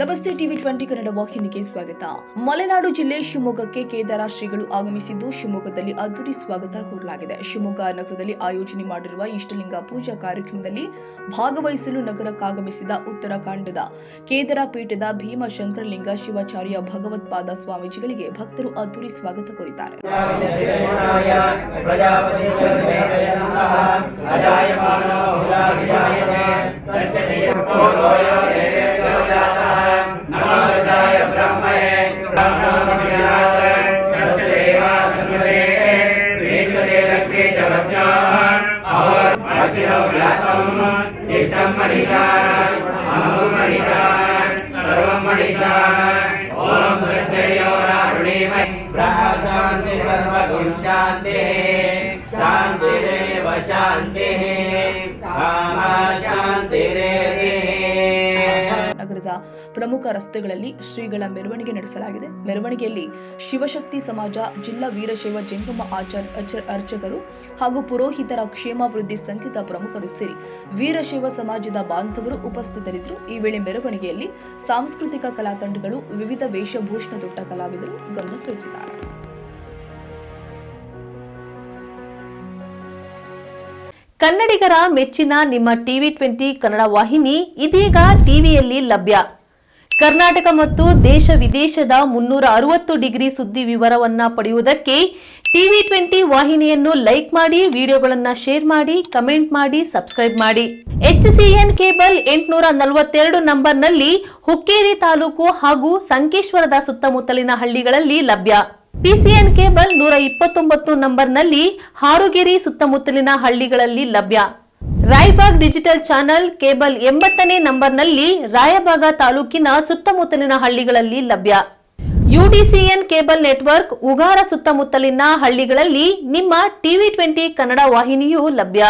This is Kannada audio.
ನಮಸ್ತೆ ಟಿವಿ 20 ಕನ್ನಡ ವಾಹಿನಿಗೆ ಸ್ವಾಗತ. ಮಲೆನಾಡು ಜಿಲ್ಲೆ ಶಿವಮೊಗ್ಗಕ್ಕೆ ಕೇದಾರ ಶ್ರೀಗಳು ಆಗಮಿಸಿದ್ದು ಶಿವಮೊಗ್ಗದಲ್ಲಿ ಅದ್ದೂರಿ ಸ್ವಾಗತ ಕೋರಲಾಗಿದೆ. ಶಿವಮೊಗ್ಗ ನಗರದಲ್ಲಿ ಆಯೋಜನೆ ಮಾಡಿರುವ ಇಷ್ಟಲಿಂಗ ಪೂಜಾ ಕಾರ್ಯಕ್ರಮದಲ್ಲಿ ಭಾಗವಹಿಸಲು ನಗರಕ್ಕಾಗಮಿಸಿದ ಉತ್ತರಾಖಂಡದ ಕೇದಾರ ಪೀಠದ ಭೀಮಶಂಕರಲಿಂಗ ಶಿವಾಚಾರ್ಯ ಭಗವತ್ಪಾದ ಸ್ವಾಮೀಜಿಗಳಿಗೆ ಭಕ್ತರು ಅದ್ದೂರಿ ಸ್ವಾಗತ ಕೋರಿದ್ದಾರೆ. ನಗರದ ಪ್ರಮುಖ ರಸ್ತೆಗಳಲ್ಲಿ ಶ್ರೀಗಳ ಮೆರವಣಿಗೆ ನಡೆಸಲಾಗಿದೆ. ಮೆರವಣಿಗೆಯಲ್ಲಿ ಶಿವಶಕ್ತಿ ಸಮಾಜ, ಜಿಲ್ಲಾ ವೀರಶೈವ ಜಂಗಮ ಅರ್ಚಕರು ಹಾಗೂ ಪುರೋಹಿತರ ಕ್ಷೇಮಾಭಿವೃದ್ಧಿ ಸಂಘದ ಪ್ರಮುಖರು ಸೇರಿ ವೀರಶೈವ ಸಮಾಜದ ಬಾಂಧವರು ಉಪಸ್ಥಿತರಿದ್ದರು. ಈ ವೇಳೆ ಮೆರವಣಿಗೆಯಲ್ಲಿ ಸಾಂಸ್ಕೃತಿಕ ಕಲಾ ತಂಡಗಳು, ವಿವಿಧ ವೇಷಭೂಷಣ ತೊಟ್ಟ ಕಲಾವಿದರು ಗಮನ ಸೆಳೆದಿದ್ದಾರೆ. ಕನ್ನಡಿಗರ ಮೆಚ್ಚಿನ ನಿಮ್ಮ ಟಿವಿ 20 ಕನ್ನಡ ವಾಹಿನಿ ಇದೀಗ ಟಿವಿಯಲ್ಲಿ ಲಭ್ಯ. ಕರ್ನಾಟಕ ಮತ್ತು ದೇಶ ವಿದೇಶದ 360 ಡಿಗ್ರಿ ಸುದ್ದಿ ವಿವರವನ್ನ ಪಡೆಯುವುದಕ್ಕೆ ಟಿವಿ 20 ವಾಹಿನಿಯನ್ನು ಲೈಕ್ ಮಾಡಿ, ವಿಡಿಯೋಗಳನ್ನು ಶೇರ್ ಮಾಡಿ, ಕಮೆಂಟ್ ಮಾಡಿ, ಸಬ್ಸ್ಕ್ರೈಬ್ ಮಾಡಿ. HCN ಕೇಬಲ್ 842 ನಂಬರ್ನಲ್ಲಿ ಹುಕ್ಕೇರಿ ತಾಲೂಕು ಹಾಗೂ ಸಂಕೇಶ್ವರದ ಸುತ್ತಮುತ್ತಲಿನ ಹಳ್ಳಿಗಳಲ್ಲಿ ಲಭ್ಯ. PCN ಕೇಬಲ್ 129 ನಂಬರ್ನಲ್ಲಿ ಹಾರುಗೆರೆ ಸುತ್ತಮುತ್ತಲಿನ ಹಳ್ಳಿಗಳಲ್ಲಿ ಲಭ್ಯ. ರಾಯಬಾಗ್ ಡಿಜಿಟಲ್ ಚಾನೆಲ್ ಕೇಬಲ್ 80ನೇ ನಂಬರ್ನಲ್ಲಿ ರಾಯಬಾಗ ತಾಲೂಕಿನ ಸುತ್ತಮುತ್ತಲಿನ ಹಳ್ಳಿಗಳಲ್ಲಿ ಲಭ್ಯ. UDCN ಕೇಬಲ್ ನೆಟ್ವರ್ಕ್ ಉಗಾರ ಸುತ್ತಮುತ್ತಲಿನ ಹಳ್ಳಿಗಳಲ್ಲಿ ನಿಮ್ಮ ಟಿವಿ 20 ಕನ್ನಡ ವಾಹಿನಿಯೂ ಲಭ್ಯ.